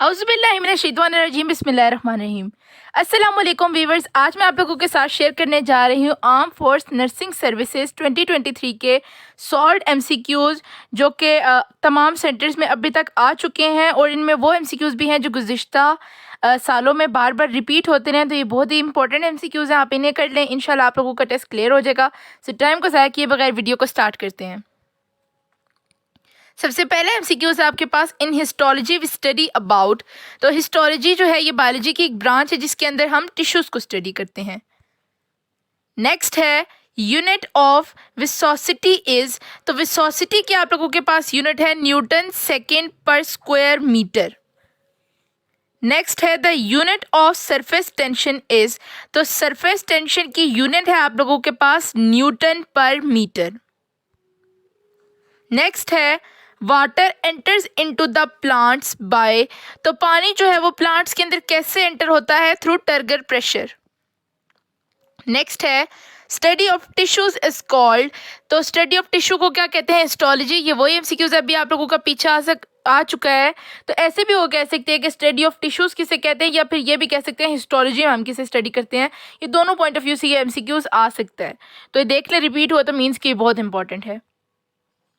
औज़ुबिल्लाहिमिनश्शैतानिर्रजीम बिस्मिल्लाहिर्रहमानिर्रहीम। अस्सलाम वालेकुम वीवर्स, आज मैं आप लोगों के साथ शेयर करने जा रही हूँ आर्म फोर्स नर्सिंग सर्विसेज 2023 के सॉल्व एमसीक्यूज़ जो कि तमाम सेंटर्स में अभी तक आ चुके हैं और इनमें वो एमसीक्यूज़ भी हैं जो गुज़िश्ता सालों में बार बार रिपीट होते रहे। तो ये बहुत ही इंपॉर्टेंट एमसीक्यूज़ हैं, आप इन्हें कर लें, इंशाल्लाह आप लोगों का टेस्ट क्लियर हो जाएगा। सो टाइम को ज़ाया किए बगैर वीडियो को स्टार्ट करते हैं। सबसे पहले एमसीक्यूज़ आपके पास इन हिस्टोलॉजी वी स्टडी अबाउट। तो हिस्टोलॉजी जो है ये बायोलॉजी की एक ब्रांच है जिसके अंदर हम टिश्यूज़ को स्टडी करते हैं। नेक्स्ट है यूनिट ऑफ विस्कोसिटी इज। तो विस्कोसिटी की आप लोगों के पास यूनिट है न्यूटन सेकेंड पर स्क्वायर मीटर। नेक्स्ट है the unit of surface tension is. तो सरफेस टेंशन की यूनिट है आप लोगों के पास न्यूटन पर मीटर। नेक्स्ट है water enters into the plants by. तो पानी जो है वो प्लांट्स के अंदर कैसे एंटर होता है? Through turgor pressure. नेक्स्ट है study of tissues is called. तो स्टडी ऑफ टिश्यू को क्या कहते हैं? हिस्टोलॉजी। ये वही एमसीक्यूज अभी आप लोगों का पीछे आ चुका है। तो ऐसे भी वो कह सकते हैं कि स्टडी ऑफ टिश्यूज किसे कहते हैं, या फिर ये भी कह सकते हैं हिस्टोलॉजी में हम किसे स्टडी करते हैं। ये दोनों पॉइंट ऑफ व्यू से ये एमसीक्यूज आ सकता है। तो ये देख ले, रिपीट हुआ तो मीन्स कि बहुत इंपॉर्टेंट है।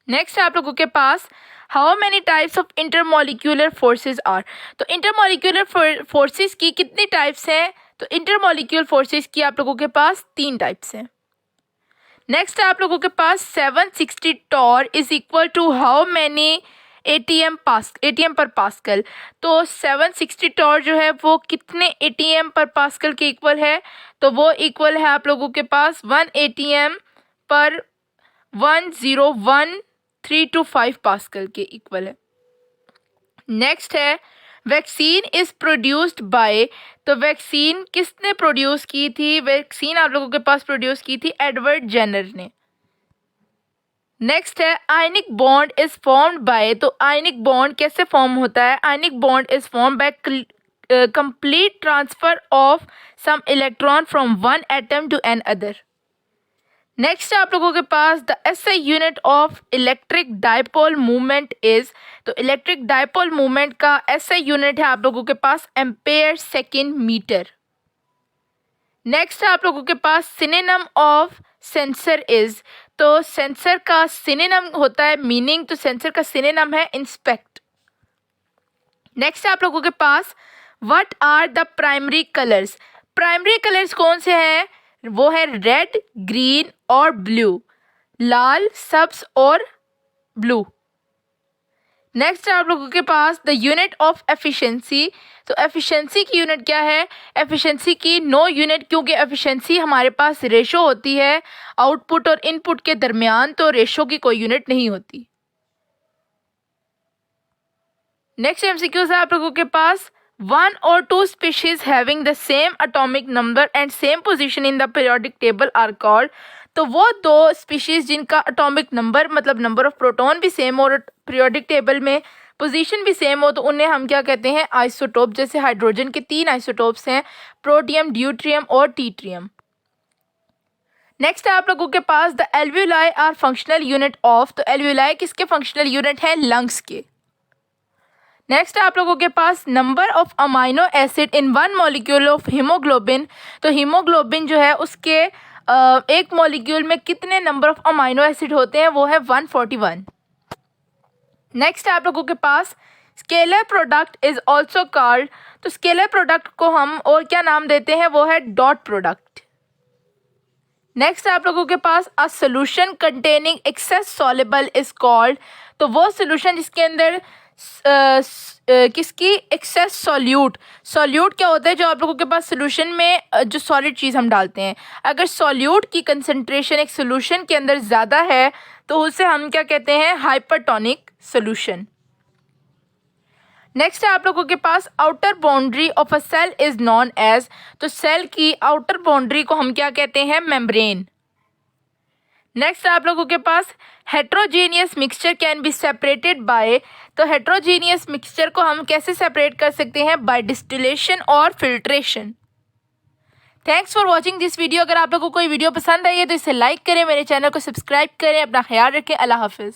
नेक्स्ट है आप लोगों के पास how many types of intermolecular forces are. तो इंटरमोलिक्यूलर फोर्सेस की कितनी टाइप्स हैं? तो इंटरमोलिक्यूलर फोर्सेस की आप लोगों के पास 3 टाइप्स हैं। नेक्स्ट है आप लोगों के पास 760 torr is equal to how many ATM पर पास्कल। तो 760 टॉर जो है वो कितने एटीएम पर पास्कल के इक्वल है? तो वो इक्वल है आप लोगों के पास 1 एटीएम पर 101325 पास्कल के इक्वल है। नेक्स्ट है वैक्सीन इज प्रोड्यूस्ड बाय। तो वैक्सीन किसने प्रोड्यूस की थी? वैक्सीन आप लोगों के पास प्रोड्यूस की थी एडवर्ड जेनर ने। नेक्स्ट है ionic bond is formed by. तो आयनिक बॉन्ड कैसे फॉर्म होता है? Ionic bond is form by complete transfer of some electron from one atom to another. Next है आप लोगों के पास the SI unit of electric dipole movement is. तो इलेक्ट्रिक डायपोल मूवमेंट का एसआई यूनिट है आप लोगों के पास एम्पेयर सेकेंड मीटर। नेक्स्ट है आप लोगों के पास सिनोनिम ऑफ सेंसर इज। तो सेंसर का सिनोनिम होता है मीनिंग, तो सेंसर का सिनोनिम है इंस्पेक्ट। नेक्स्ट है आप लोगों के पास what are the primary colours. Primary colours कौन से हैं? वो है रेड, ग्रीन और ब्लू, लाल, सब्ज और ब्लू। नेक्स्ट है आप लोगों के पास द यूनिट ऑफ एफिशिएंसी। तो एफिशिएंसी की यूनिट क्या है? एफिशिएंसी की नो यूनिट, क्योंकि एफिशिएंसी हमारे पास रेशो होती है आउटपुट और इनपुट के दरमियान, तो रेशो की कोई यूनिट नहीं होती। नेक्स्ट एमसीक्यूज है आप लोगों के पास 1 or 2 species having the same atomic number and same position in the periodic table are called। तो वो 2 स्पीशीज जिनका एटॉमिक नंबर मतलब नंबर ऑफ प्रोटॉन भी सेम और पीरियोडिक टेबल में पोजीशन भी सेम हो, तो उन्हें हम क्या कहते हैं? आइसोटोप। जैसे हाइड्रोजन के 3 आइसोटोप्स हैं, प्रोटियम, ड्यूट्रियम और टीट्रियम। नेक्स्ट है आप लोगों के पास the alveoli are functional unit of. तो एल्वियोलाई किसके फंक्शनल यूनिट है? लंग्स के। नेक्स्ट है आप लोगों के पास number of amino acid in 1 molecule of haemoglobin. तो हीमोग्लोबिन जो है उसके एक मॉलिक्यूल में कितने नंबर ऑफ अमाइनो एसिड होते हैं? वो है 141। नेक्स्ट है आप लोगों के पास scalar product is also called. तो स्केलर प्रोडक्ट को हम और क्या नाम देते हैं? वो है डॉट प्रोडक्ट। नेक्स्ट है आप लोगों के पास a solution containing excess soluble is called. तो वो सोल्यूशन जिसके अंदर किसकी एक्सेस सॉल्यूट। सॉल्यूट क्या होता है? जो आप लोगों के पास सोल्यूशन में जो सॉलिड चीज़ हम डालते हैं, अगर सॉल्यूट की कंसंट्रेशन एक सोल्यूशन के अंदर ज़्यादा है तो उसे हम क्या कहते हैं? Hypertonic solution. नेक्स्ट है आप लोगों के पास outer boundary of a cell is known as. तो सेल की आउटर बाउंड्री को हम क्या कहते हैं? मेम्ब्रेन। नेक्स्ट आप लोगों के पास heterogeneous mixture can be separated by. तो हेट्रोजीनियस मिक्सचर को हम कैसे सेपरेट कर सकते हैं? बाय डिस्टिलेशन और filtration. Thanks for watching this video. अगर आप लोगों को कोई वीडियो पसंद आई है तो इसे लाइक करें, मेरे चैनल को सब्सक्राइब करें। अपना ख्याल रखें। अल्लाह हाफिज़।